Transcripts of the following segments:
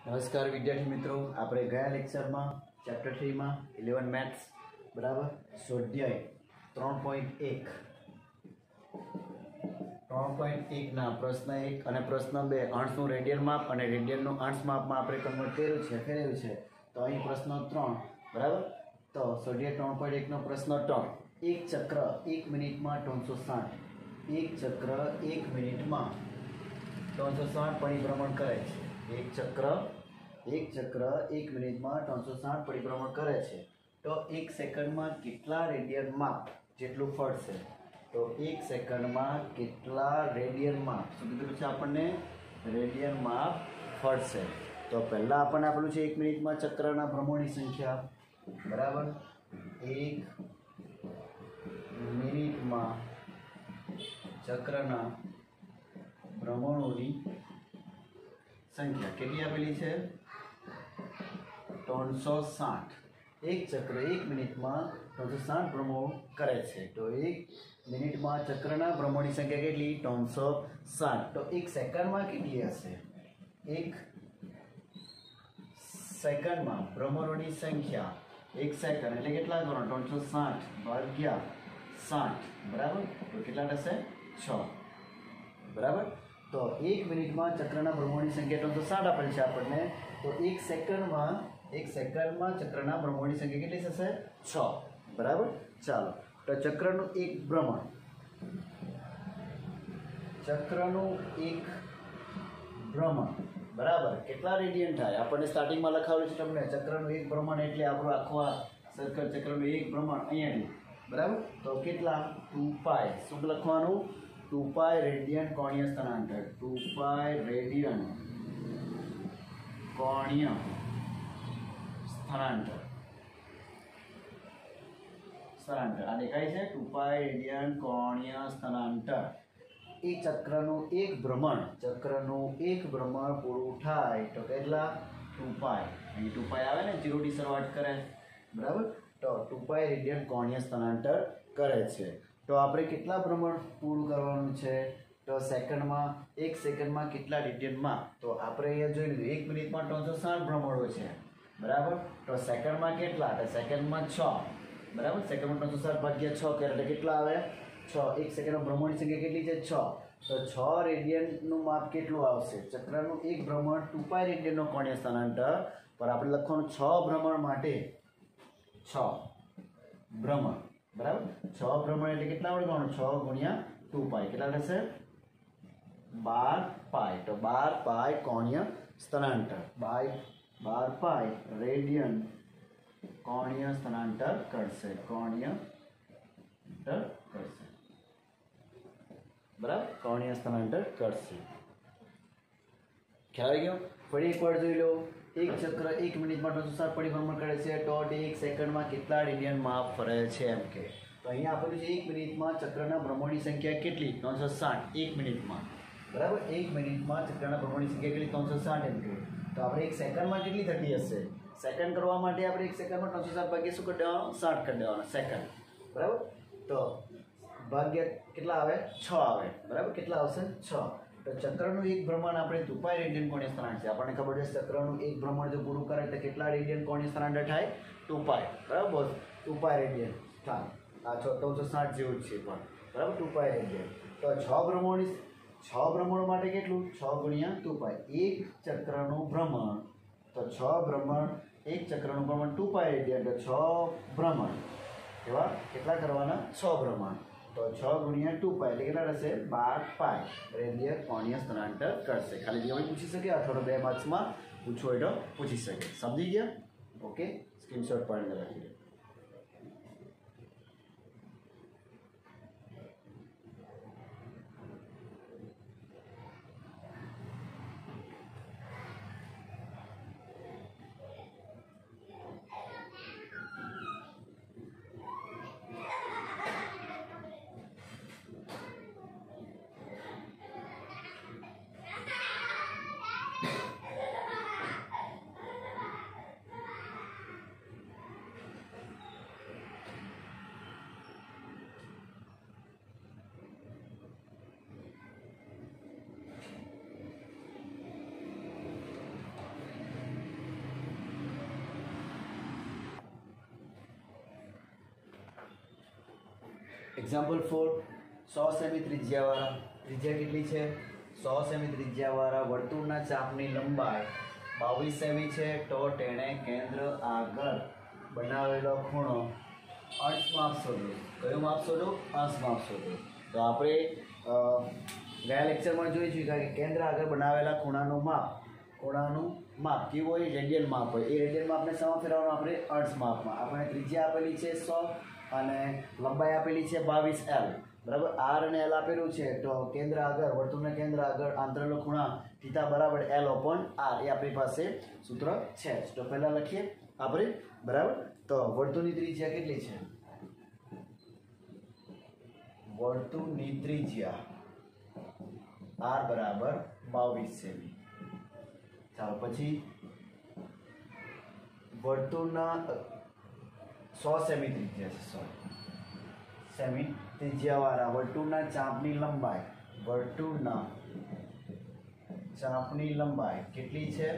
નમસ્કાર વિદ્યાર્થી મિત્રો, આપણે ગયા લેક્ચરમાં ચેપ્ટર 3 માં 11 મેથ્સ બરાબર સ્વાધ્યાય 3.1 ના પ્રશ્ન 1 અને પ્રશ્ન 2 અંશનું રેડિયન માપ અને રેડિયનનું અંશ માપમાં આપણે કન્વર્ટ કર્યું છે ફેરવ્યું છે. તો અહીં પ્રશ્ન 3 બરાબર. તો સ્વાધ્યાય 3.1 નો પ્રશ્ન 3. એક ચક્ર 1 મિનિટમાં 360 એક ચક્ર 1 મિનિટમાં 360 પરિભ્રમણ કરે છે. એક ચક્ર 1 મિનિટમાં 360 પરિભ્રમણ કરે છે. તો 1 સેકન્ડમાં કેટલા રેડિયન માપ જેટલું ફરશે? તો 1 સેકન્ડમાં કેટલા રેડિયન માપ શું કીધું છે આપણને? રેડિયન માપ ફરશે. તો પહેલાં આપણને આપેલું છે 1 મિનિટમાં ચક્રના ભ્રમણની સંખ્યા બરાબર. 1 મિનિટમાં ચક્રના ભ્રમણોની સંખ્યા કેટલી આપેલી છે? 360. એક ચક્ર 1 મિનિટમાં 360 ભ્રમણો કરે છે. તો 1 મિનિટમાં ચક્રના ભ્રમણોની સંખ્યા કેટલી? 360. તો 1 સેકન્ડમાં કેટલી હશે? 1 સેકન્ડમાં ભ્રમણોની સંખ્યા 1 સેકન્ડ એટલે કેટલા ગણો? 360 ભાગ્યા 60 બરાબર. તો કેટલા થશે? 6 બરાબર. તો 1 મિનિટમાં ચક્રના ભ્રમણોની સંખ્યા 360 આપેલ છે આપણને. તો 1 સેકન્ડમાં ચક્રના ભ્રમણોની સંખ્યા કેટલી થશે? 6 બરાબર. ચાલો, તો ચક્રનું એક ભ્રમણ બરાબર કેટલા રેડિયન થાય? આપણને સ્ટાર્ટિંગમાં લખાવેલું છે તમને ચક્રનું એક ભ્રમણ એટલે આપણું આખું આ સર્કલ ચક્રનું એક ભ્રમણ અહીંયાથી બરાબર. તો કેટલા? 2π. શું લખવાનું? 2π રેડિયન કોણીય સ્થળાંતર. 2π રેડિયન કોણીય સ્થળાંતર આ દેખાય છે? 2π રેડિયન કોણીય સ્થળાંતર. એ ચક્રનું એક ભ્રમણ પૂરું થાય તો કેટલા? 2π. અહીં 2π આવે ને, 0 થી શરૂઆત કરે બરાબર. તો 2π રેડિયન કોણીય સ્થળાંતર કરે છે. તો આપણે કેટલા ભ્રમણ પૂરું કરવાનું છે? તો સેકન્ડમાં 1 સેકન્ડમાં કેટલા રેડિયનમાં? તો આપણે અહીંયા જોઈ લીધું 1 મિનિટમાં 360 ભ્રમણો છે બરાબર. તો સેકન્ડમાં કેટલા? તો સેકન્ડમાં 6 બરાબર. સેકન્ડમાં 360 ભાગ્યા 6 કરે એટલે કેટલા આવે? 6. 1 સેકન્ડમાં ભ્રમણની સંખ્યા કેટલી છે? 6. તો 6 રેડિયનનું માપ કેટલું આવશે? ચક્રનું એક ભ્રમણ 2π રેડિયનનો કોણીય સ્થળાંતર પર આપણે લખવાનું 6 ભ્રમણ માટે 6 ભ્રમણ બરાબર. 6 ભ્રમણ એટલે કેટલા વડે ગણવાનું? 6 ગુણ્યા 2π કેટલા થશે? 12π. તો 12π કોણીય સ્થળાંતર 12π રેડિયન કોણીય સ્થળાંતર કરશે બરાબર. કોણીય સ્થળાંતર કરશે. ખ્યાલ આવી ગયો? ફરી એકવાર જોઈ લો. એક ચક્ર 1 મિનિટમાં 360 પરિભ્રમણ કરે છે. તો 1 સેકન્ડમાં કેટલા રેડિયન માપ ફરે છે એમ કે. તો અહીંયા આપેલું છે 1 મિનિટમાં ચક્રના ભ્રમણની સંખ્યા કેટલી? 360 1 મિનિટમાં બરાબર. 1 મિનિટમાં ચક્રના ભ્રમણની સંખ્યા કેટલી? 360 એમ કે. તો આપણે 1 સેકન્ડમાં કેટલી થતી હશે? સેકન્ડ કરવા માટે આપણે 1 સેકન્ડમાં 360 ભાગ્યા શું કરી દેવાનું? 60 કરી દેવાનું સેકન્ડ બરાબર. તો ભાગ્યા કેટલા આવે? 6 આવે બરાબર. કેટલા આવશે? 6. તો ચક્રનું એક ભ્રમણ આપણે 2π રેડિયન કોણીય સ્થળાંતર છે. આપણને ખબર છે ચક્રનું એક ભ્રમણ જો પૂરું કરે તો કેટલા રેડિયન કોણીય સ્થળાંતર થાય? 2π બરાબર. 2π રેડિયન થાય. આ 360 જેવું જ છે પણ બરાબર. 2π રેડિયન. તો 6 ભ્રમણ માટે કેટલું? 6 ગુણ્યા 2π. એક ચક્રનું ભ્રમણ. તો 6 ભ્રમણ એક ચક્રનું ભ્રમણ 2π રેડિયન. તો 6 ભ્રમણ એવા કેટલા કરવાના? 6 ભ્રમણ. તો 6 ગુણ્યા 2π એટલે કેટલા રહેશે? 12π રેડિયન કોણીય સ્થળાંતર કરશે. ખાલી જે પૂછી શકે અથવા તો 2 માર્ક્સમાં પૂછવું હોય તો પૂછી શકે. સમજી ગયા? ઓકે, સ્ક્રીનશોટ પાડીને રાખી દો. એક્ઝામ્પલ 4 100 સેમી ત્રિજ્યાવાળા ત્રિજ્યા કેટલી છે 100 સેમી ત્રિજ્યાવાળા વર્તુળના ચાપની લંબાઈ 22 સેમી છે તો તેણે કેન્દ્ર આગળ બનાવેલો ખૂણો અંશ માપ શોધો કયો માપ શોધો અંશ માપ શોધો તો આપણે ગયા લેક્ચરમાં જોઈ ચૂક્યા કે કેન્દ્ર આગળ બનાવેલા ખૂણાનું માપ કેવું હોય રેડિયન માપ હોય એ રેડિયન માપને શેમાં ફેરવવાનું આપણે અંશ માપમાં આપણે ત્રિજ્યા આપેલી છે 100 અને લંબાઈ આપેલી છે 22 L બરાબર આર અને એલ આપેલું છે તો કેન્દ્ર આગળ વર્તુળના કેન્દ્ર આગળ આંતરેલો ખૂણા થીટા બરાબર L/R એ આપણી પાસે સૂત્ર છે તો પહેલા લખીએ આપણે બરાબર તો વર્તુળની ત્રિજ્યા કેટલી છે વર્તુળની ત્રિજ્યા R બરાબર 22 સેમી ચાલો પછી વર્તુળના 100 સેમી ત્રિજ્યા છે 100 સેમી ત્રિજ્યાવાળા વર્તુળના ચાપની લંબાઈ કેટલી છે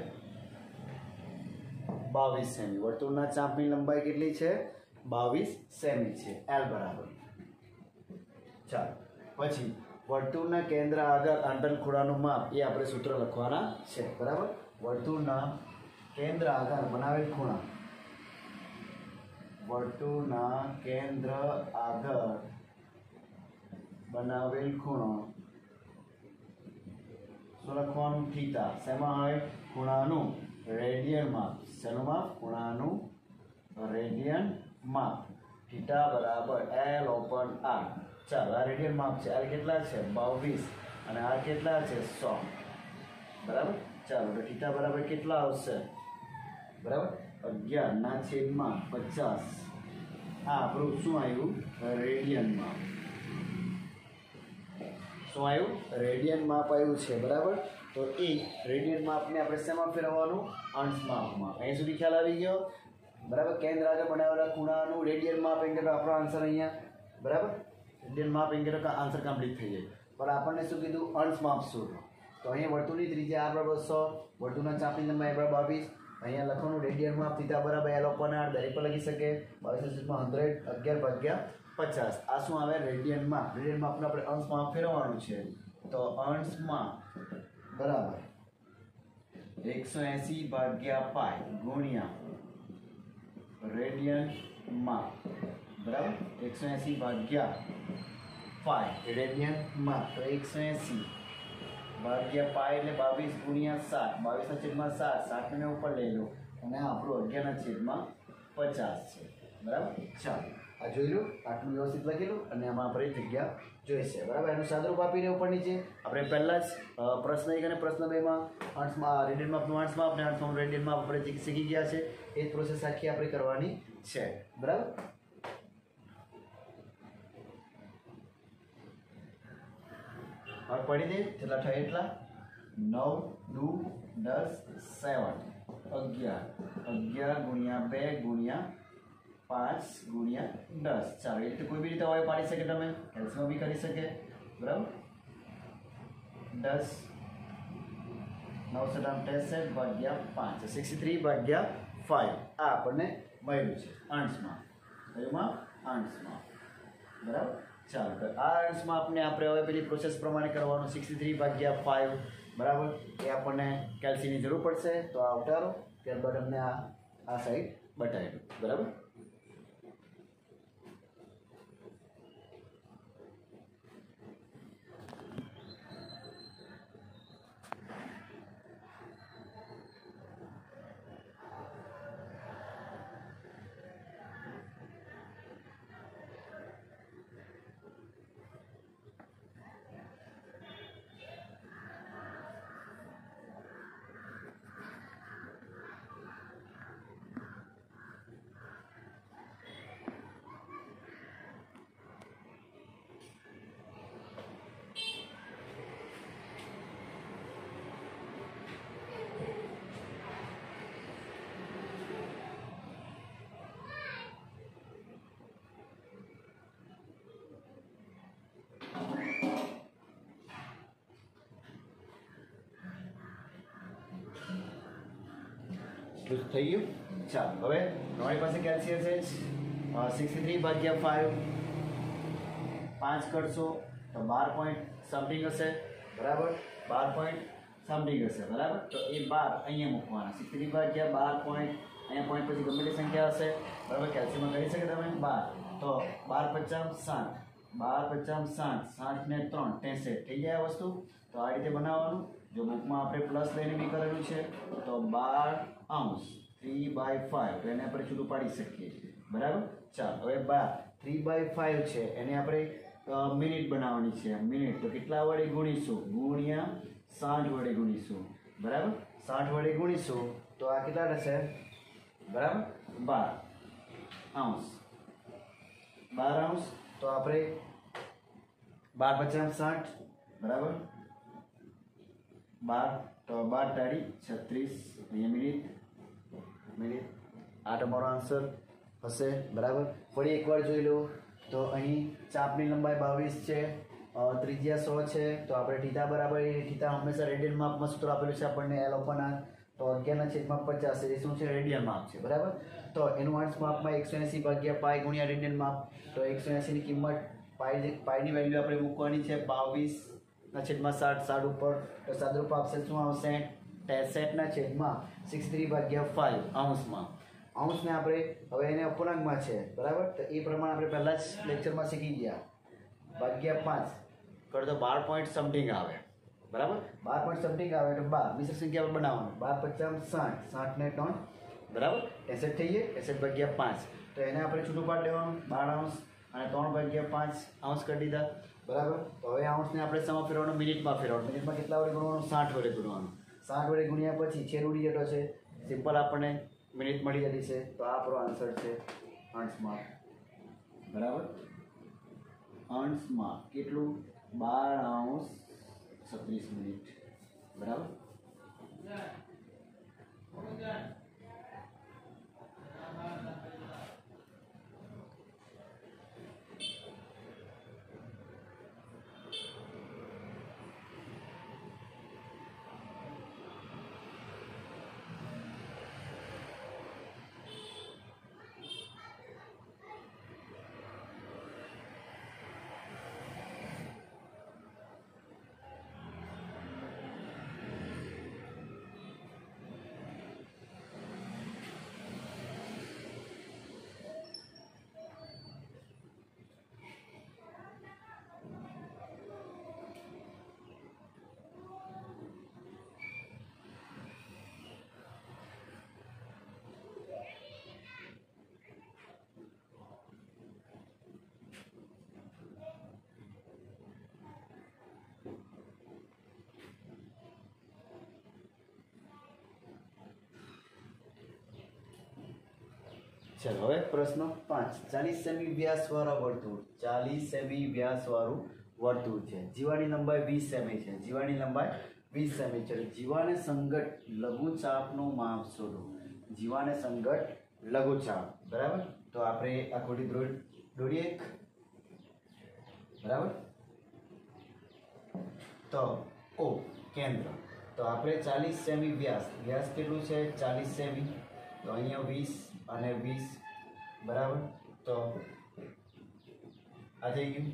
22 સેમી વર્તુળના ચાપની લંબાઈ કેટલી છે 22 સેમી છે L બરાબર ચાલો પછી વર્તુળના કેન્દ્ર આગળ આંતર ખૂણાનું માપ એ આપણે સૂત્ર લખવાના છે બરાબર વર્તુળના કેન્દ્ર આગળ બનાવેલ ખૂણા વર્તુળના કેન્દ્ર આગળ બનાવેલ ખૂણો શું લખવાનું થીટા શેમાં હોય ખૂણાનું રેડિયન માપ શેનું માપ ખૂણાનું રેડિયન માપ થીટા બરાબર L/R ચાલો આ રેડિયન માપ છે આ કેટલા છે 22 અને આ કેટલા છે 100 બરાબર ચાલો તો થીટા બરાબર કેટલા આવશે બરાબર 11/50 આ આપણું શું આવ્યું રેડિયન માપ શું આવ્યું રેડિયન માપ આવ્યું છે બરાબર તો એ રેડિયન માપને આપણે શેમાં ફેરવવાનું અંશ માપમાં અહીં સુધી ખ્યાલ આવી ગયો બરાબર કેન્દ્ર આગળ બનાવેલા ખૂણાનું રેડિયન માપ એમ કે આપણો આન્સર અહીંયા બરાબર રેડિયન માપ એમ કે આન્સર કમ્પ્લીટ થઈ જાય પણ આપણને શું કીધું અંશ માપ શોધો તો અહીંયા વર્તુળની ત્રિજ્યા R બરાબર 100 વર્તુળના ચાપની લંબાઈ બરાબર 22 અહીંયા લખવાનું રેડિયન માપ થીટા બરાબર L/R દરેક પર લખી શકે 22 11/50 આ શું આવે રેડિયન માપને આપણે અંશ માપ ફેરવવાનું છે તો અંશ માપ બરાબર 180/π ગુણ્યા રેડિયન માપ બરાબર 180/π રેડિયન માપ તો 180/π એટલે 22 ગુણ્યા 7 22/7 7 ને ઉપર લઈ લો અને આપણું 11/50 છે બરાબર ચાલો આ જોઈ લો આટલું વ્યવસ્થિત લખેલું અને આમાં આપણે જગ્યા જોઈશે બરાબર એનું સાદુરૂપ આપીને ઉપર નીચે આપણે પહેલાં જ પ્રશ્ન 1 અને પ્રશ્ન 2માં અંશમાં રેડિયન માપનું અંશ માપ અને અંશમાં રેડિયન માપ આપણે શીખી ગયા છે એ જ પ્રોસેસ આખી આપણે કરવાની છે બરાબર હવે પડી દે જેટલા થાય એટલા 9 2 10 7 11 ગુણ્યા 2 ગુણ્યા 5 ગુણ્યા 10 ચાલો એ રીતે કોઈ બી રીતે હોય પાડી શકે તમે કેલ્સીમાં બી કરી શકે બરાબર 10 9/63/5 63/5 આ આપણને મળ્યું છે અંશમાં એમાં અંશમાં બરાબર ચાલો તો આ અંશમાં આપણે હવે પેલી પ્રોસેસ પ્રમાણે કરવાનું 63/5 બરાબર એ આપણને કેલ્સીની જરૂર પડશે તો આ ઉતારો ત્યારબાદ અમને આ સાઈડ બતાવી દો બરાબર થઈ ગયું ચાલો હવે તમારી પાસે કેલ્શિયમ છે 63/5 5 કરશો તો 12 પોઈન્ટ સમથિંગ હશે, બરાબર, 12 પોઈન્ટ સમથિંગ હશે, બરાબર. તો એ 12 અહીંયા મૂકવાના. 63 ભાગ્યા 12 પોઈન્ટ, અહીંયા પોઈન્ટ પછી ગમે તે સંખ્યા હશે, બરાબર. કેલ્સ્યમમાં કરી શકે તમે 12, તો 12 × 5 = 60, 12 × 5 = 60, 60 ને 3 63 થઈ જાય વસ્તુ. તો આ રીતે બનાવવાનું. જો બુકમાં આપણે પ્લસ લઈને બી કરેલું છે તો 12 3/5, તો એને આપણે છૂટું પાડી શકીએ, બરાબર. ચાલો હવે 3/5 છે એને આપણે મિનિટ બનાવવાની છે. મિનિટ તો કેટલા વડે ગુણીશું? ગુણ્યા 60 વડે ગુણીશું, બરાબર. 60 વડે ગુણીશું તો આ કેટલા થશે? બરાબર, 12 અંશ. તો આપણે 12 × 50 = 60, બરાબર. 12 તો 12 × 36, અહીંયા મિનિટ. આ તમારો આન્સર હશે, બરાબર. ફરી એકવાર જોઈ લો તો અહીં ચાપની લંબાઈ 22 છે, ત્રિજ્યા 100 છે. તો આપણે થીટા બરાબર થીટા હંમેશા રેડિયન માપમાં સૂત્ર આપેલું છે આપણને L/R. તો 11/50 એ શું છે? રેડિયન માપ છે, બરાબર. તો એનું અંશ માપમાં 180/π ગુણ્યા રેડિયન માપ. તો 180 ની કિંમત પાઈની વેલ્યુ આપણે મૂકવાની છે 22/60 ઉપર. તો સાદુરૂપ આપશે શું આવશે? 63/63/5 અંશમાં. અંશને આપણે હવે એને અપૂર્ણાંકમાં છે, બરાબર. તો એ પ્રમાણે આપણે પહેલા જ લેક્ચરમાં શીખી ગયા. ભાગ્યા 5 કરો તો 12 પોઈન્ટ સમથિંગ આવે, બરાબર. 12 પોઈન્ટ સમથિંગ આવે તો 12 મિશ્ર સંખ્યા પર બનાવવાનું. 12 × 50 = 60, 60 ને 3, બરાબર. 63 થઈ જાય. 63/5 તો એને આપણે છૂટું પાડી દેવાનું 12 અંશ અને 3/5 અંશ કરી દીધા, બરાબર. તો હવે અંશને આપણે સમા ફેરવવાનું, મિનિટમાં ફેરવવાનું. મિનિટમાં કેટલા વડે ગુણવાનું? 60 વડે ગુણવાનું. 60 વડે ગુણ્યા પછી છેદ ઉડી જતો છે, સિમ્પલ આપણને મિનિટ મળી જતી છે. તો આ આપણો આન્સર છે અંશમાં, બરાબર. અંશમાં કેટલું? 12 મિનિટ, બરાબર. चलो હવે પ્રશ્ન 5 40 સેમી વ્યાસવાળા વર્તુળ 40 સેમી વ્યાસવાળું વર્તુળ છે જીવાની લંબાઈ 20 સેમી છે જીવાની લંબાઈ 20 સેમી છે જીવાને સંગત લઘુચાપનું માપ શોધો જીવાને સંગત લઘુચાપ બરાબર તો આપણે આકૃતિ દોરીએ બરાબર તો ઓ કેન્દ્ર તો આપણે 40 સેમી વ્યાસ વ્યાસ કેટલું છે 40 સેમી તો અહીંયા 20 અને 20 બરાબર તો આ થઈ ગયું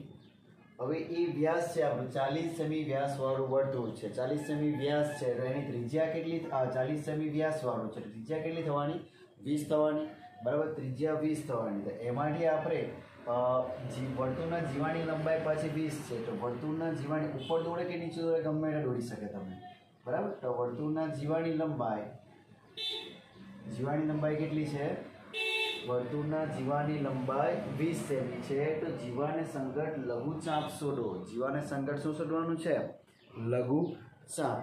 હવે એ વ્યાસ છે આપણું 40 સેમી વ્યાસવાળું વર્તુળ છે 40 સેમી વ્યાસ છે તો એની ત્રિજ્યા કેટલી 40 સેમી વ્યાસવાળું છે ત્રિજ્યા કેટલી થવાની 20 થવાની બરાબર ત્રિજ્યા 20 થવાની તો એમાંથી આપણે વર્તુળના જીવાની લંબાઈ પાછી 20 છે તો વર્તુળના જીવાની ઉપર દોડે કે નીચે દોડે ગમે તે દોડી શકે તમે બરાબર તો વર્તુળના જીવાની લંબાઈ કેટલી છે વર્તુળના જીવાની લંબાઈ 20 સેમી છે તો જીવાને સંગત લઘુચાપ શોધો જીવાને સંગત શું શોધવાનું છે લઘુચાપ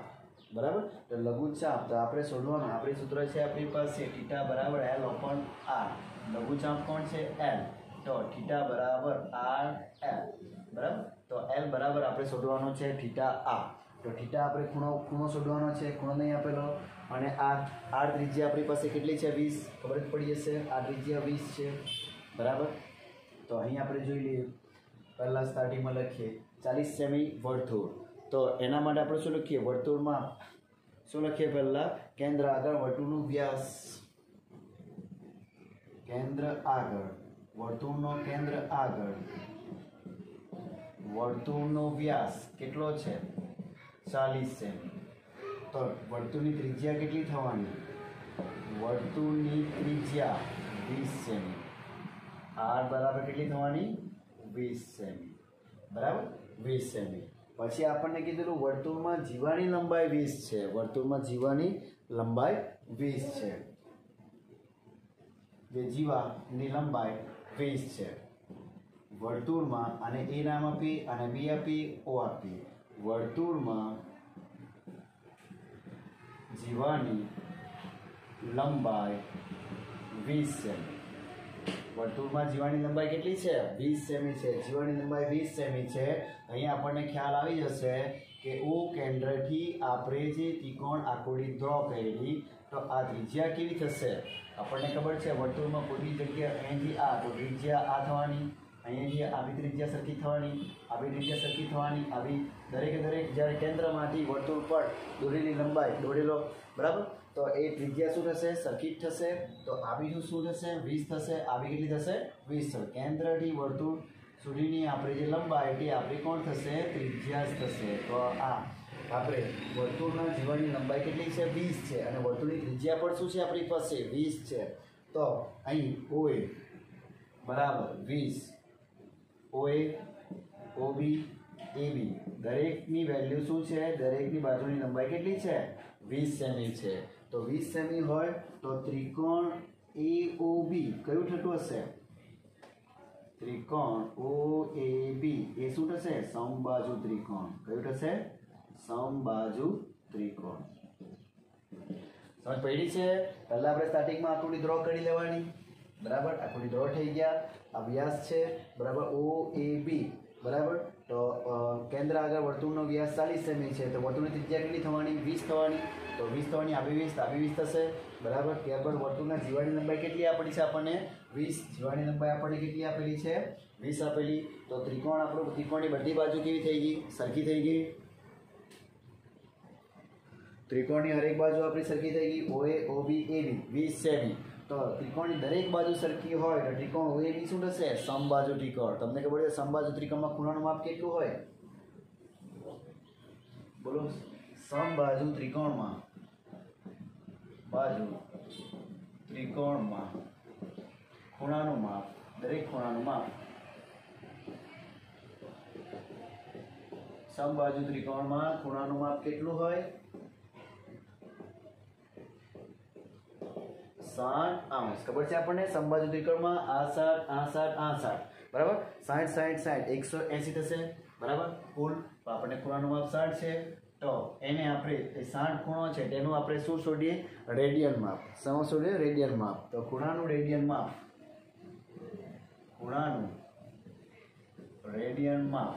બરાબર તો લઘુચાપ તો આપણે શોધવાનું આપણી સૂત્ર છે આપણી પાસે θ બરાબર L/R લઘુચાપ કોણ છે L તો θ બરાબર R L બરાબર તો L બરાબર આપણે શોધવાનો છે θ R તો θ આપણે ખૂણો શોધવાનો છે ખૂણો નહીં આપેલો અને આ ત્રિજ્યા આપણી પાસે કેટલી છે 20 ખબર જ પડી જશે આ ત્રિજ્યા 20 છે બરાબર તો અહીં આપણે જોઈ લઈએ પહેલાં સ્ટાર્ટિંગમાં લખીએ 40 સેમી વર્તુળ તો એના માટે આપણે શું લખીએ વર્તુળમાં શું લખીએ પહેલાં કેન્દ્ર આગળ વર્તુળનું વ્યાસ કેન્દ્ર આગળ વર્તુળનો કેન્દ્ર આગળ વર્તુળનો વ્યાસ કેટલો છે 40 સેમી તો વર્તુળની ત્રિજ્યા કેટલી થવાની વર્તુળની ત્રિજ્યા 20 સેમી r બરાબર કેટલી થવાની 20 સેમી બરાબર 20 સેમી પછી આપણને કીધેલું વર્તુળમાં જીવાની લંબાઈ 20 છે વર્તુળમાં જીવાની લંબાઈ 20 છે જે જીવાની લંબાઈ 20 છે વર્તુળમાં અને એ નામ આપી અને બી આપી ઓ આપી વર્તુળમાં જીવાની લંબાઈ 20 સેમી વર્તુળમાં જીવાની લંબાઈ કેટલી છે 20 સેમી છે જીવાની લંબાઈ 20 સેમી છે અહીંયા આપણને ખ્યાલ આવી જશે કે ઓ કેન્દ્રથી આપણે જે ત્રિકોણ આકૃતિ ડ્રો કરેલી તો આ ત્રિજ્યા કેવી થશે આપણને ખબર છે વર્તુળમાં કોઈ જગ્યા અહીંથી આ તો ત્રિજ્યા આ થવાની અહીંયાથી આવી ત્રિજ્યા સરખી થવાની આવી ત્રિજ્યા સરખી થવાની આવી દરેકે દરેક જ્યારે કેન્દ્રમાંથી વર્તુળ પર દોરેલી લંબાઈ દોરેલો બરાબર તો એ ત્રિજ્યા શું થશે સરખી જ થશે તો આવી શું થશે 20 થશે આવી કેટલી થશે 20 થશે કેન્દ્રથી વર્તુળ સુધીની આપણી જે લંબાઈ તે આપણી કોણ થશે ત્રિજ્યા જ થશે તો આ આપણે વર્તુળના જીવાની લંબાઈ કેટલી છે 20 છે અને વર્તુળની ત્રિજ્યા પણ શું છે આપણી પાસે 20 છે તો અહીં OA બરાબર 20 OA OB AB દરેકની વેલ્યુ શું છે દરેકની બાજુની લંબાઈ કેટલી છે 20 સેમી છે તો 20 સેમી હોય તો ત્રિકોણ AOB કયું થતું હશે ત્રિકોણ OAB એ શું થશે સમબાજુ ત્રિકોણ કયું થશે સમબાજુ ત્રિકોણ સમજ પડી છે પહેલા આપણે સ્ટાર્ટિંગમાં આકૃતિ ડ્રો કરી લેવાની બરાબર આકૃતિ ડ્રો થઈ ગયા આ વ્યાસ છે બરાબર OAB બરાબર તો કેન્દ્ર આગળ વર્તુળનો વ્યાસ 40 સેમી છે તો વર્તુળની ત્રિજ્યા કેટલી થવાની 20 થવાની તો 20 થવાની આવી 20 થશે બરાબર ત્યારબાદ વર્તુળના જીવાની લંબાઈ કેટલી આપેલી છે આપણને 20 જીવાની લંબાઈ આપણને કેટલી આપેલી છે 20 આપેલી તો ત્રિકોણ આપણું ત્રિકોણની બધી બાજુ કેવી થઈ ગઈ સરખી થઈ ગઈ ત્રિકોણની હરેક બાજુ આપણી સરખી થઈ ગઈ OA OB AB 20 સેમી તો ત્રિકોણની દરેક બાજુ સરખી હોય તો ત્રિકોણ OAB શું થશે સમબાજુ ત્રિકોણ તમને ખબર છે સમબાજુ ત્રિકોણમાં ખૂણાનું માપ કેટલું હોય બોલો સમબાજુ ત્રિકોણમાં ખૂણાનું માપ દરેક ખૂણાનું માપ સમબાજુ ત્રિકોણમાં ખૂણાનું માપ કેટલું હોય 60 અંશ ખબર છે આપણને સમબાજુ ત્રિકોણમાં આ 60 બરાબર 60 180 થશે બરાબર કુલ તો આપણને ખૂણાનું માપ 60 છે તો એને આપણે 60 ખૂણો છે તેનું આપણે શું શોધીએ રેડિયન માપ શું શોધીએ રેડિયન માપ તો ખૂણાનું રેડિયન માપ ખૂણાનું રેડિયન માપ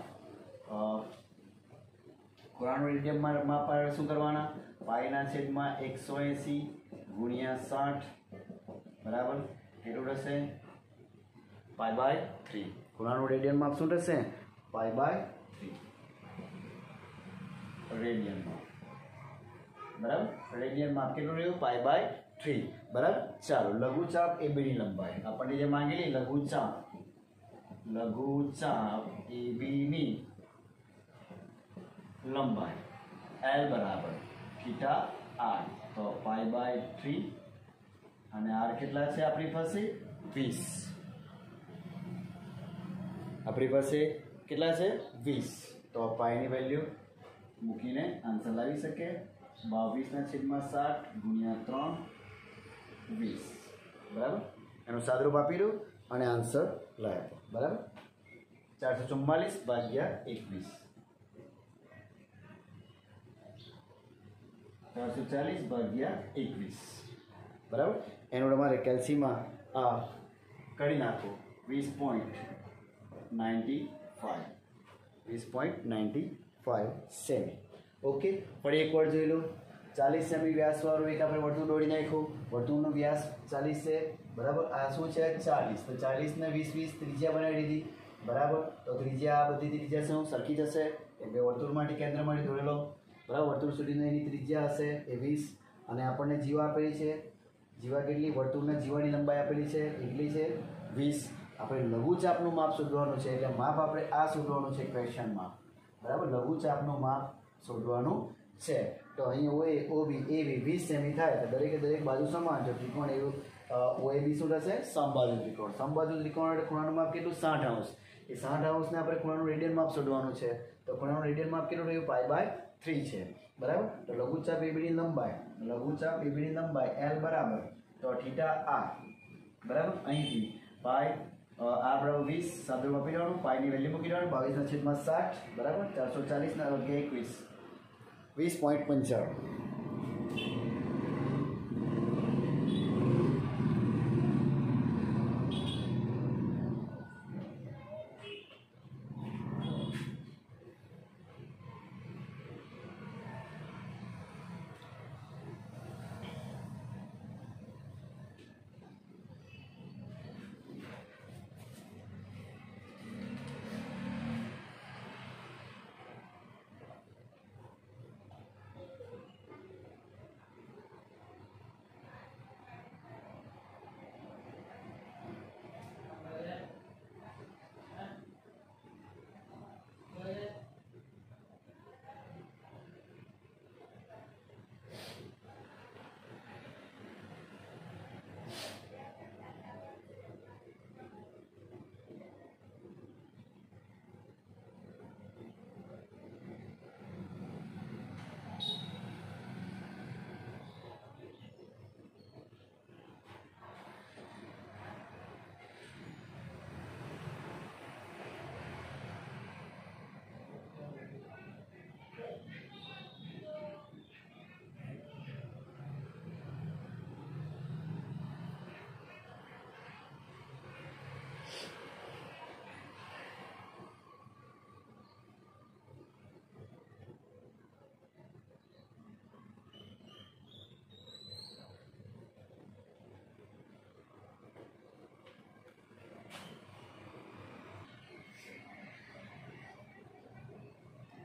આપણે શું કરવાના પાઈના છેદમાં 180 ગુણ્યા 60 બરાબર કેટલું થશે π/3 ખૂણાનું રેડિયન માપ શું થશે π/3 રેડિયન માપ બરાબર રેડિયન માપ કેટલું રહ્યું π/3 બરાબર ચાલો લઘુચાપ AB ની લંબાઈ આપણને જે માંગેલી લઘુચાપ AB ની લંબાઈ L બરાબર θr તો π/3 અને r કેટલા છે આપણી પાસે 20 આપણી પાસે કેટલા છે 20 તો પાઈની વેલ્યુ મૂકીને આન્સર લાવી શકે 22/7 ગુણ્યા 3 20 બરાબર એનું સાદરૂપ આપી દઉં અને આન્સર લાવ્યો બરાબર 444/21 440/21 બરાબર એનું તમારે કેલ્સીમાં આ કરી નાખો 20.95 સેમી ઓકે ફરી એકવાર જોઈ લો 40 સેમી વ્યાસવાળું એક આપણે વર્તુળ દોરી નાખ્યું વર્તુળનો વ્યાસ 40 છે બરાબર આ શું છે 40 તો 40 ને 20 ત્રિજ્યા બનાવી દીધી બરાબર તો ત્રિજ્યા આ બધી ત્રિજ્યા શું સરખી જશે એટલે વર્તુળમાંથી કેન્દ્રમાંથી દોરેલો બરાબર વર્તુળ સુધીની એની ત્રિજ્યા હશે એ 20 અને આપણને જીવા આપેલી છે જીવા કેટલી વર્તુળના જીવાની લંબાઈ આપેલી છે એટલી છે 20 આપણે લઘુચાપનું માપ શોધવાનું છે એટલે માપ આપણે આ શોધવાનું છે ક્વેશ્ચનમાં, બરાબર. લઘુચાપનું માપ શોધવાનું છે. તો અહીં OA OB AB 20 સેમી થાય તો દરેકે દરેક બાજુ સમાન છે. ત્રિકોણ એવું OAB શું થશે? સમબાજુ ત્રિકોણ. સમબાજુ ત્રિકોણ એટલે ખૂણાનું માપ કેટલું? 60 અંશ. એ 60 અંશને આપણે ખૂણાનું રેડિયન માપ શોધવાનું છે. તો ખૂણાનું રેડિયન માપ કેટલું રહ્યું? π/3 છે, બરાબર. તો લઘુચાપ ABની લંબાઈ L બરાબર તો θr, બરાબર. અહીંથી પાઈ r બરાબર 20 સાદું આપી દેવાનું, પાઈની વેલ્યુ મૂકી દેવાનું 22/60, બરાબર. 440 ના 21 20.95.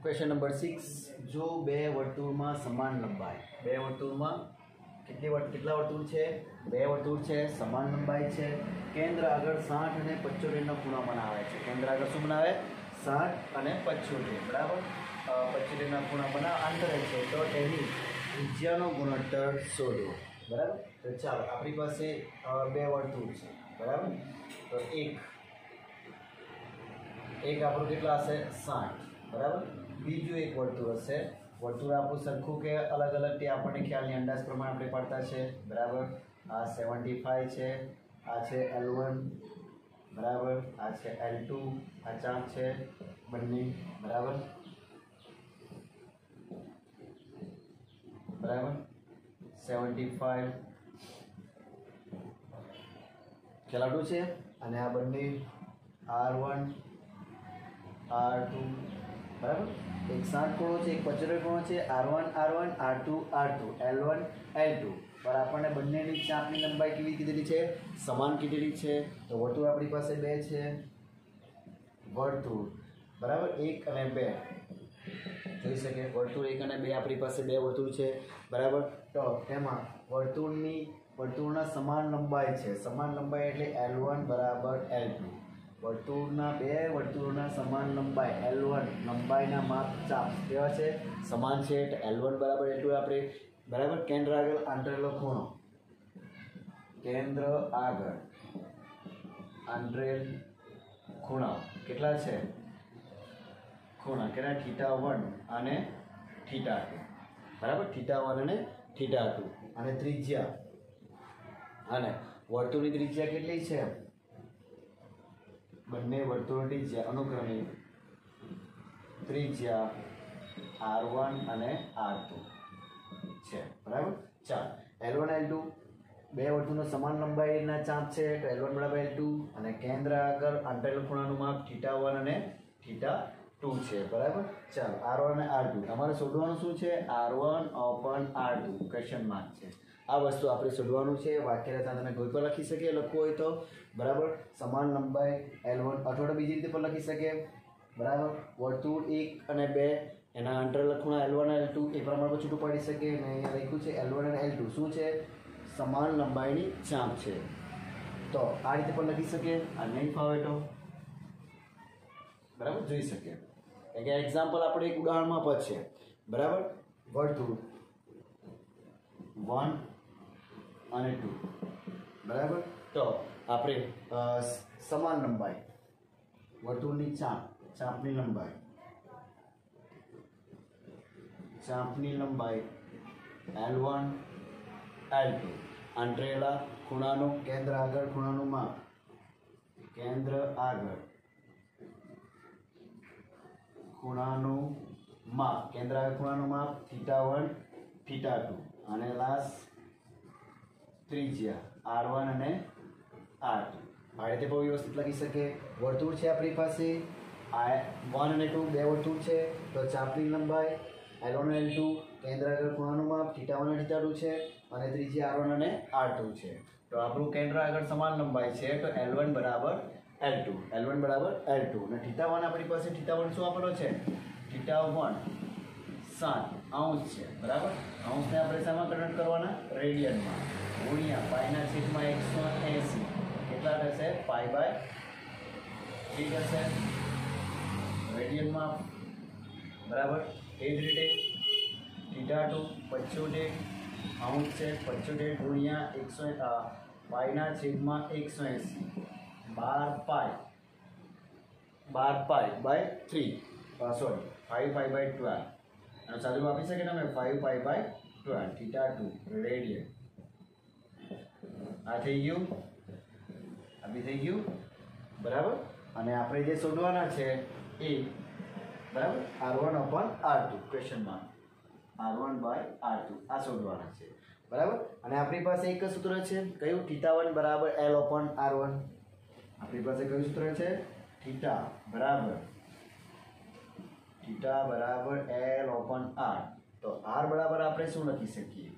Question number 6. જો બે વર્તુળમાં સમાન લંબાઈ, બે વર્તુળમાં કેટલા વર્તુળ છે? બે વર્તુળ છે, સમાન લંબાઈ છે, કેન્દ્ર આગળ 60 અને 75 નો ખૂણો બનાવે છે. કેન્દ્ર આગળ શું બનાવે? 60 અને 75, બરાબર. 75 ના ખૂણા બનાવ આંતરે છે તો તેની ત્રિજ્યાનો ગુણોત્તર શોધો, બરાબર. તો ચાલો, આપણી પાસે બે વર્તુળ છે, બરાબર. તો એક આપણું કેટલા હશે? 60, બરાબર. બીજું એક વર્તુળ હશે. વર્તુળ આપણું સરખું કે અલગ અલગ તે આપણને ખ્યાલની અંદાજ પ્રમાણે આપણે પડતા છે, બરાબર. આ 75 છે, આ છે L1, બરાબર. આ છે L2, આ ચાપ છે બંને, બરાબર. બરાબર 75 ખેલાડું છે અને આ બંને R1 R2, બરાબર. એક 60 ખૂણો છે, એક 75 ખૂણો છે. R1 R1 R2 R2 L1 L2 પર આપણને બંનેની ચાપની લંબાઈ કેવી કીધેલી છે? સમાન કીધેલી છે. તો વર્તુળ આપણી પાસે બે છે, વર્તુળ, બરાબર. 1 અને 2 જોઈ શકે. વર્તુળ 1 અને 2 આપણી પાસે બે વર્તુળ છે, બરાબર. તો તેમાં વર્તુળના સમાન લંબાઈ છે. સમાન લંબાઈ એટલે L1 બરાબર L2. વર્તુળના સમાન લંબાઈ L1 લંબાઈના માપ ચાપ કેવા છે? સમાન છે. તો L1 બરાબર L2 આપણે, બરાબર. કેન્દ્ર આગળ આંતરેલો ખૂણો, કેન્દ્ર આગળ આંતરેલ ખૂણા કેટલા છે? ખૂણા કેટલા? θ1 અને θ2, બરાબર. θ1 અને θ2 અને ત્રિજ્યા, અને વર્તુળની ત્રિજ્યા કેટલી છે? બંને વર્તુળની ત્રિજ્યા અનુક્રમે ત્રિજ્યા R1 અને R2 છે, બરાબર. ચાલો, L1 L2 બે વર્તુળનો સમાન લંબાઈના ચાપ છે. તો L1 બરાબર L2 અને કેન્દ્ર આગળ આંતરેલ ખૂણાનું માપ θ1 અને θ2 છે, બરાબર. ચાલો, R1 અને R2 તમારે શોધવાનું શું છે? R1 upon R2 question mark છે. આ વસ્તુ આપણે શોધવાનું છે. વાક્યરચના તમે કોઈ પણ લખી શકે, લખવું હોય તો, બરાબર. સમાન લંબાઈ L1 અથવા તો બીજી રીતે પણ લખી શકે, બરાબર. વર્તુળ 1 અને 2 એના આંતરેલ ખૂણા L1 અને L2 એ પ્રમાણે છૂટું પાડી શકે. અને અહીંયા લખ્યું છે L1 અને L2 શું છે? સમાન લંબાઈની ચાપ છે, તો આ રીતે પણ લખી શકીએ, આ નહીં ફાવે તો બરાબર જોઈ શકીએ. કારણ કે એક્ઝામ્પલ આપણે એક ઉદાહરણમાં પર છે બરાબર. વર્તુળ 1 અને 2 બરાબર. તો આપણે સમાન લંબાઈ વર્તુળની ચાપની લંબાઈ L1 L2 આંતરેલા ખૂણાનું કેન્દ્ર આગળ ખૂણાનું માપ θ1 θ2 અને લાસ્ટ ત્રિજ્યા R1 અને R2. આ રીતે બહુ વ્યવસ્થિત લખી શકે. વર્તુળ છે આપણી પાસે 1 અને 2 બે વર્તુળ છે. તો ચાપની લંબાઈ L1 અને L2 કેન્દ્ર આગળ ખૂણાનું માપ θ1 અને θ2 છે અને ત્રિજ્યા R1 અને R2 છે. તો આપણું કેન્દ્ર આગળ સમાન લંબાઈ છે તો L1 બરાબર L2 અને θ1 આપણી પાસે θ1 શું આપેલો છે? θ1 60° છે બરાબર. અંશને આપણે શામાં કન્વર્ટ કરવાના? રેડિયનમાં. ગુણ્યા પાઈના છેદમાં 180 કેટલા થશે? π/3 થશે રેડિયનમાં બરાબર. એ જ રીતે θ2 75° છે. 75 ગુણ્યા 100 પાઈના છેદમાં 180 12π/3 સોરી 5π/12 અને સાદું આપી શકે તમે 5π/12 θ2 રેડિયન. આ થઈ ગયું બરાબર. અને આપણે જે શોધવાના છે એ બરાબર R1/R2 ક્વેશ્ચનમાં R1/R2 આ શોધવાના છે બરાબર. અને આપણી પાસે એક સૂત્ર છે કયું? θ1 બરાબર L/R1. આપણી પાસે કયું સૂત્ર છે? θ બરાબર L/R. તો R બરાબર આપણે શું લખી શકીએ?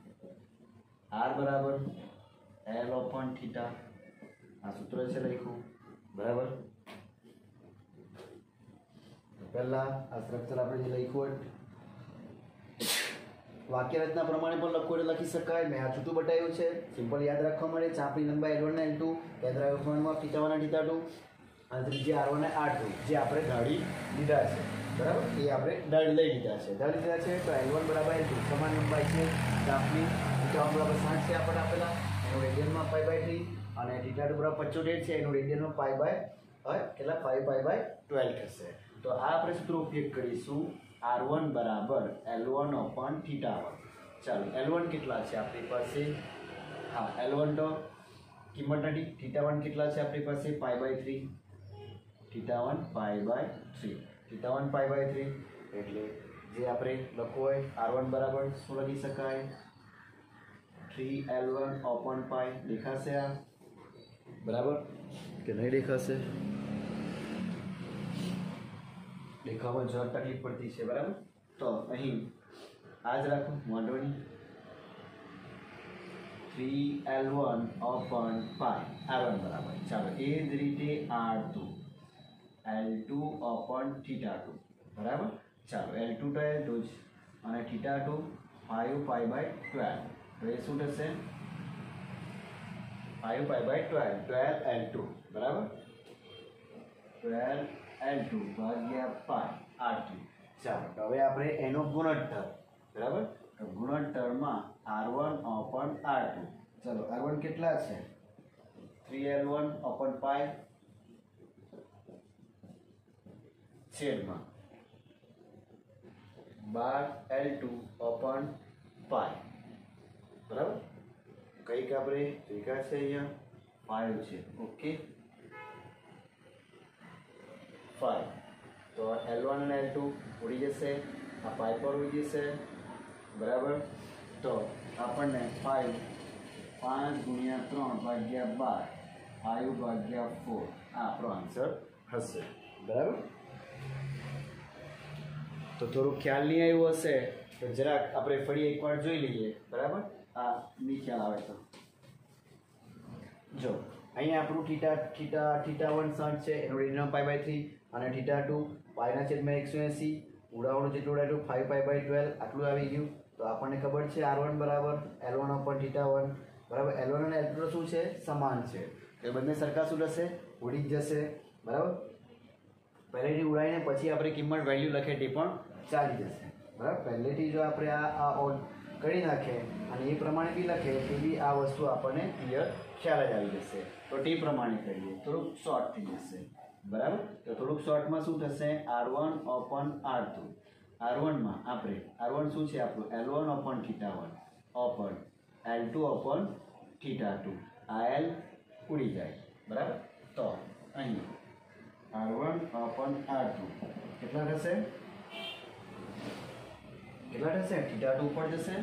R બરાબર L/θ. આ સૂત્ર છે લખ્યું બરાબર. પહેલા આ સ્ટ્રક્ચર આપણે જે લખ્યું વાક્ય રચના પ્રમાણે પણ લખવું એટલે લખી શકાય. મેં આ છૂટું બતાવ્યું છે. સિમ્પલ યાદ રાખવા મળે. ચાપની લંબાઈ L1 અને L2 કેન્દ્ર આગળ ખૂણામાં θ1 અને θ2 અને ત્રિજ્યા R1 અને R2 જે આપણે ઢાળી લીધા છે બરાબર. એ આપણે ઢાળી લીધા છે. તો L1 બરાબર L2 સમાન લંબાઈ છે ચાપની. θ1 બરાબર 60 છે આપણે આપેલા એનું રેડિયનમાં π/3 અને θ2 બરાબર 75 છે એનું રેડિયનમાં કેટલા 5π/12 થશે. તો આ આપણે સૂત્ર ઉપયોગ કરીશું. R1 બરાબર L1/θ1. ચાલો L1 કેટલા છે આપણી પાસે? હા L1 તો કિંમત નથી. θ1 કેટલા છે આપણી પાસે? π/3 θ1 π/3 એટલે જે આપણે લખવું હોય R1 બરાબર શું લખી શકાય? 3L1/π. દેખાશે આ બરાબર કે નહીં દેખાશે? દેખાવામાં જરા તકલીફ પડતી છે બરાબર. તો અહીં આ જ રાખો વાંધો નહીં. 3L1/π R1 બરાબર. ચાલો એ જ રીતે R2 L2/θ2 બરાબર. ચાલો L2 તો L2 જ અને θ2 5π/12 તો એ શું થશે? 5π/12 12L2 બરાબર. 12L2/π R2. ચાલો હવે આપણે એનો ગુણોત્તર બરાબર. તો ગુણોત્તરમાં R1/R2. ચાલો R1 કેટલા છે? 3L1/π છેદમાં 12L2/π બરાબર. કઈક આપણે ભેગા છે અહીંયા 5 છે. ઓકે 5 તો L1 અને L2 ઉડી જશે. આ 5 પર ઉડી જશે બરાબર. તો આપણને 5 ગુણ્યા 3/12 5/4 આ આપણો આન્સર હશે બરાબર. તો થોડું ખ્યાલ નહીં આવ્યું હશે તો જરાક આપણે ફરી એકવાર જોઈ લઈએ બરાબર. આ નહીં ખ્યાલ આવે તો જો અહીંયા આપણું θ1 60 છે એનું રેડિયન π/3 અને θ2 પાઈના છેદમાં 180 ઉડાવણું જેટલું ઉડાવ્યું 5π/12 આટલું આવી ગયું. તો આપણને ખબર છે R1 બરાબર L1/θ1 બરાબર. L1 અને L2 શું છે? સમાન છે. એ બંને સરખા શું થશે? ઉડી જ જશે. બરાબર, પહેલેથી ઉડાવીને પછી આપણે કિંમત વેલ્યુ લખીએ તે પણ ચાલી જશે. બરાબર, પહેલેથી જો આપણે આ ઓન કરી નાખીએ અને એ પ્રમાણે બી લખીએ તો બી આ વસ્તુ આપણને ક્લિયર ખ્યાલ જ આવી જશે. તો તે પ્રમાણે કરીએ, થોડુંક શોર્ટ થઈ જશે. બરાબર, તો થોડુંક શોર્ટમાં શું થશે? R1 upon R2. R1માં આપણે R1 શું છે આપણું? L1 upon θ1 upon L2 upon θ2. આ L ઉડી જાય. બરાબર, તો અહીં R1 upon R2 કેટલા થશે? કેટલા થશે? θ2 ઉપર જશે.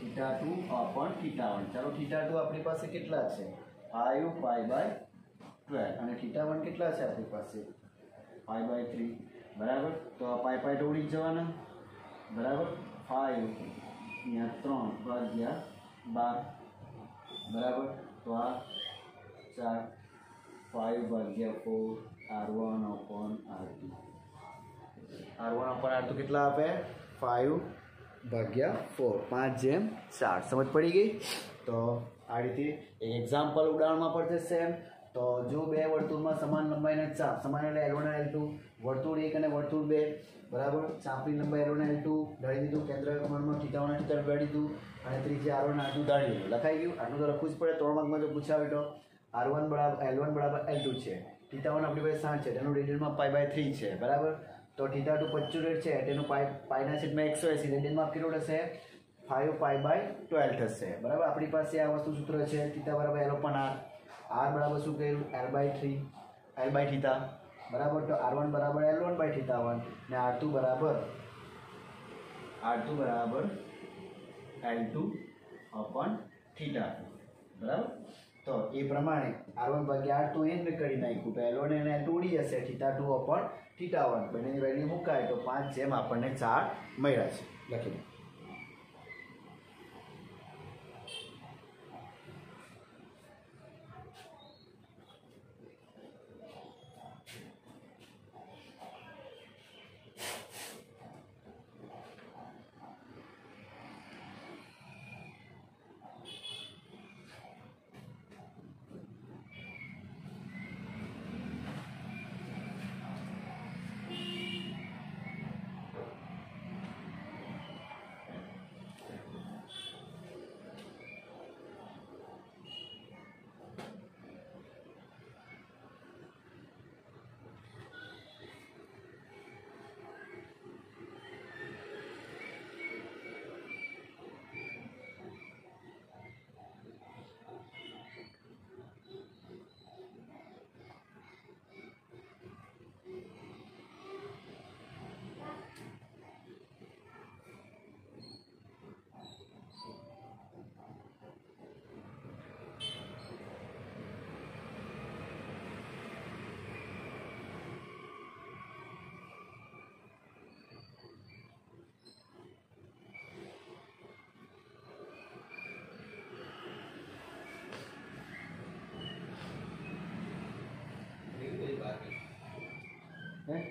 θ2 upon θ1. ચાલો, θ2 આપણી પાસે કેટલા છે? 5π/12 અને θ1 કેટલા છે આપણી પાસે? 5/3. બરાબર, તો આ પાઈ તો ઉડી જ જવાના. બરાબર, 5 અહીંયા 3/12. બરાબર, તો આ 4 5/4 R1 upon R2. R1 upon R2 કેટલા આપે? 5/4. 5/4. સમજ પડી ગઈ? તો આ રીતે એક એક્ઝામ્પલ ઉદાહરણમાં પડશે સેમ. તો જો બે વર્તુળમાં સમાન લંબાઈના ચાપ, સમાન એટલે L1 અને L2, વર્તુળ 1 અને વર્તુળ 2. બરાબર, ચાપની લંબાઈ L1 અને L2 ધારી દીધું, કેન્દ્રમાં θ1 અને θ2 ધારી દીધું અને ત્રિજ્યા R1 અને R2 ધારી દીધું. લખાઈ ગયું? આટલું તો લખવું જ પડે. 3 માર્કમાં જો પૂછાવે તો R1 બરાબર L1 બરાબર L2 છે, θ1 આપણી પાસે 60 છે, તેનું રેડિયનમાં π/3 છે. બરાબર, તો θ2 75 છે, તેનું પાઈના છેદમાં 180, રેડિયનમાં કેટલું થશે? 5π/12 થશે. બરાબર, આપણી પાસે આ વસ્તુ સૂત્ર છે θ બરાબર L upon R. R બરાબર શું કહ્યું? L/3 L/θ. બરાબર, તો R1 બરાબર L1/θ1 ને R2 બરાબર L2 upon θ2. બરાબર, તો એ પ્રમાણે R1/R2 એમ કરી નાખ્યું તો L1 અને L2 ઉડી જશે. θ2 upon θ1 બંનેની વેલ્યુ મુકાય તો 5 જેમ આપણને 4 મળ્યા છે. લખી દો.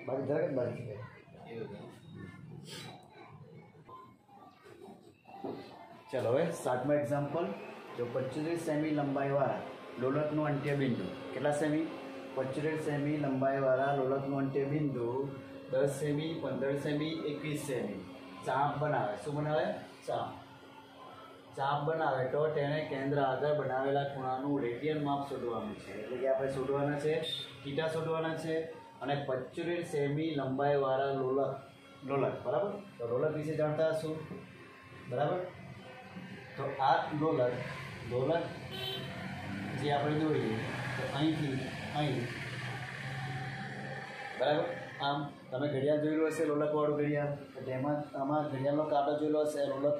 બાકી જરાક બાકી છે. ચલો હવે 7મો એક્ઝામ્પલ. જો 75 સેમી લંબાઈવાળા લોલકનું અંત્ય બિંદુ, કેટલા સેમી? 75 સેમી લંબાઈવાળા લોલકનું અંત્ય બિંદુ 10 સેમી, 15 સેમી, 21 સેમી ચાપ બનાવે. શું બનાવે? ચાપ બનાવે તો તેને કેન્દ્ર આગળ બનાવેલા ખૂણાનું રેડિયન માપ શોધવાનું છે. એટલે કે આપણે શોધવાના છે θ શોધવાના છે અને 75 સેમી લંબાઈવાળા લોલક. બરાબર, તો લોલક વિશે જાણતા હશું. બરાબર, તો આ લોલક જે આપણે દોરીએ તો અહીંથી અહીં. બરાબર, આમ તમે ઘડિયાળ જોયેલું હશે, લોલકવાળું ઘડિયાળ, તો તેમાં આમાં ઘડિયાળનો કાંટો જોયેલો હશે લોલક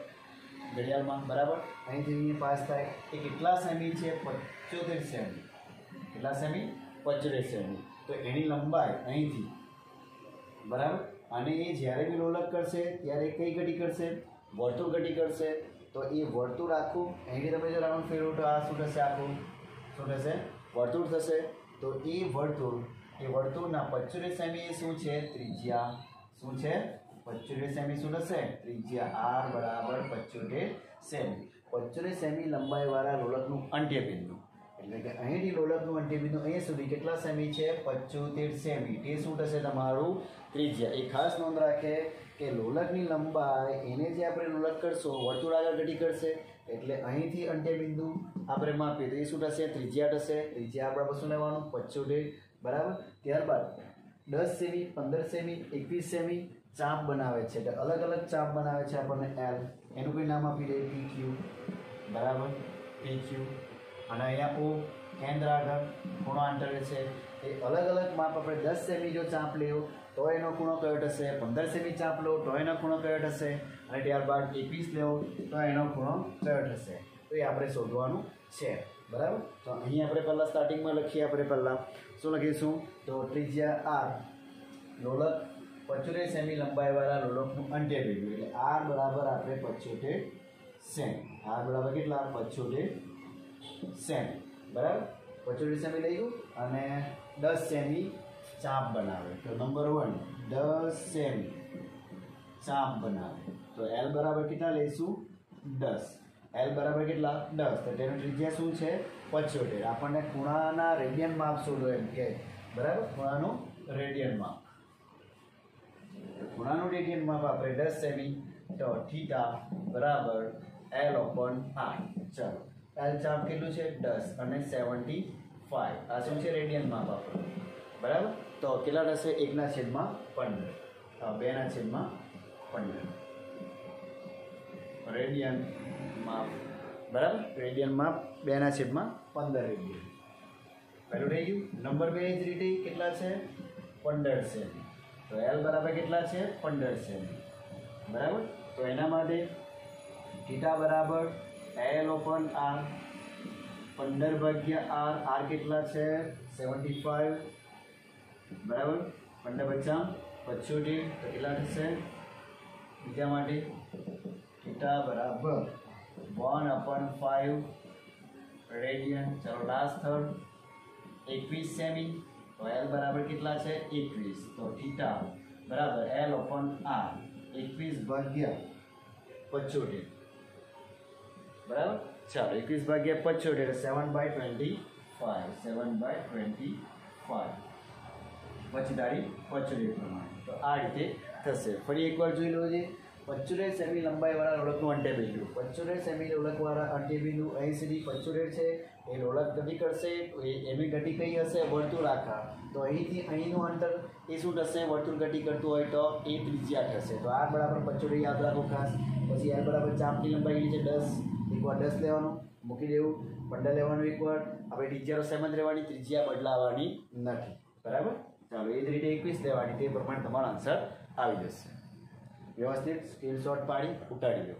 ઘડિયાળમાં. બરાબર, અહીંથી અહીંયા પાસ થાય એ કેટલા સેમી છે? 75 સેમી. કેટલા સેમી? 75 સેમી. તો એની લંબાઈ અહીંથી, બરાબર, અને એ જ્યારે બી લોલક કરશે ત્યારે કઈ ઘટી કરશે? વર્તુળ ઘટી કરશે. તો એ વર્તુળ આખું અહીંથી તમે જો રાઉન્ડ ફેરવો તો આ શું થશે? આખું શું થશે? વર્તુળ થશે. તો એ વર્તુળના 75 સેમી એ શું છે? ત્રિજ્યા. શું છે? 75 સેમી શું થશે? ત્રિજ્યા. R બરાબર 75 સેમી. 75 સેમી લંબાઈવાળા લોલકનું અંત્ય બિંદુ એટલે કે અહીંથી લોલકનું અંત્યબિંદુ અહીં સુધી કેટલા સેમી છે? 75 સેમી. તે શું થશે તમારું? ત્રિજ્યા. એ ખાસ નોંધ રાખે કે લોલકની લંબાઈ એને જે આપણે લોલક કરશો વર્તુળ આગળ ઘટી કરશે, એટલે અહીંથી અંત્યબિંદુ આપણે માપીએ તો એ શું થશે? ત્રિજ્યા થશે. ત્રિજ્યા આપણે શું લેવાનું? 75, બરાબર. ત્યારબાદ 10 સેમી, 15 સેમી, 21 સેમી ચાપ બનાવે છે, એટલે અલગ અલગ ચાપ બનાવે છે આપણને એલ, એનું કોઈ નામ આપી દઈએ PQ, બરાબર, PQ. અને અહીંયા O કેન્દ્ર આગળ ખૂણો આંતરે છે. એ અલગ અલગ માપ આપણે 10 સેમી જો ચાપ લેવો તો એનો ખૂણો કયો થશે? 15 સેમી ચાપ લો તો એનો ખૂણો કયો થશે? અને ત્યારબાદ 21 લેવો તો એનો ખૂણો કયો થશે? તો એ આપણે શોધવાનું છે, બરાબર. તો અહીં આપણે પહેલાં સ્ટાર્ટિંગમાં લખીએ. આપણે પહેલાં શું લખીશું? તો ત્રિજ્યા R, લોલક 75 સેમી લંબાઈવાળા લોલકનું અંત્યબિંદુ, એટલે R બરાબર આપણે 75 સેમી. R બરાબર કેટલા? 75 સેમી, બરાબર. 75 સેમી લઈ ગયું અને 10 સેમી ચાપ બનાવે. તો નંબર 1 10 સેમી ચાપ બનાવે. તો L બરાબર કેટલા લઈશું? 10. L બરાબર કેટલા? 10. તો તેનું ત્રિજ્યા શું છે? 75. આપણને ખૂણાના રેડિયન માપ શોધો એમ કે, બરાબર. ખૂણાનું રેડિયન માપ, ખૂણાનું રેડિયન માપ આપણે 10 સેમી. તો થીટા બરાબર L/R. ચાલો, L ચાપ કેટલું છે? 10 અને 75. આ શું છે? રેડિયન માપ આપણું, બરાબર. તો કેટલા થશે? 1/15, 2/15 રેડિયન માપ, બરાબર. રેડિયન માપ 2/15 રેડિયન. પહેલું થઈ ગયું. નંબર 2 જ રીતે કેટલા છે? 15 સેમી. તો L બરાબર કેટલા છે? 15 સેમી, બરાબર. તો એના માટે થીટા બરાબર L/R, 15/R. R કેટલા છે? 75, બરાબર. 15 × 75 તો કેટલા થશે? બીજા માટે થીટા બરાબર 1/5 રેડિયન. ચાલો લાસ્ટ થર્ડ 21 સેમી. તો L બરાબર કેટલા છે? 21. તો થીટા બરાબર L/R, 21/75, બરાબર. ચાલો 21/75 એટલે 7/25, 7/25 પછી તારી 75 પ્રમાણે. તો આ રીતે થશે. ફરી એકવાર જોઈ લો છે. 75 સેમી લંબાઈવાળા લોલકનું અંત્યબિંદુ, 75 સેમી લોલકવાળા અંત્યબિંદુ અહીં સુધી 75 છે. એ લોલક ગતિ કરશે, એની ગતિ કઈ હશે? વર્તુળ આકાર. તો અહીંથી અહીંનું અંતર એ શું થશે? વર્તુળ ગતિ કરતું હોય તો એ ત્રિજ્યા થશે. તો R બરાબર 75 યાદ રાખો ખાસ. પછી L બરાબર ચાપની લંબાઈ છે 10, એકવાર 10 લેવાનું, મૂકી દેવું. 15 લેવાનું એકવાર. આપણે ત્રિજ્યાનો સેમ જ રહેવાની, ત્રિજ્યા બદલાવાની નથી, બરાબર. ચાલો એ જ રીતે 21 લેવાની, તે પ્રમાણે તમારો આન્સર આવી જશે. વ્યવસ્થિત સ્ક્રીનશોટ પાડી ઉતારી લો.